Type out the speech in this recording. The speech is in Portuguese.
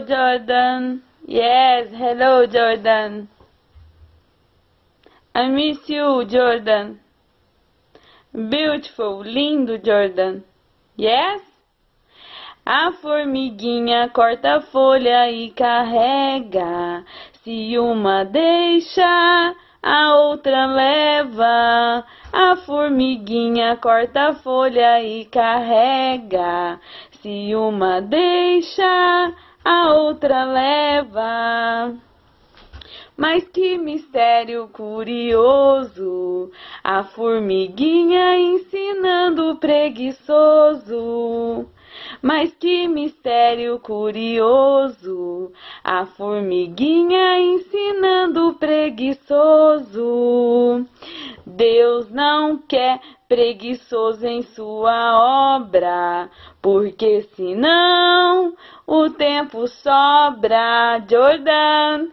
Jordan. Yes, hello, Jordan. I miss you, Jordan. Beautiful, lindo, Jordan. Yes? A formiguinha corta a folha e carrega. Se uma deixa, a outra leva. A formiguinha corta a folha e carrega. Se uma deixa, a outra leva. Mas que mistério curioso, a formiguinha ensinando o preguiçoso. Mas que mistério curioso, a formiguinha ensinando o preguiçoso. Deus não quer preguiçoso em sua obra, porque senão o tempo sobra. Jordan.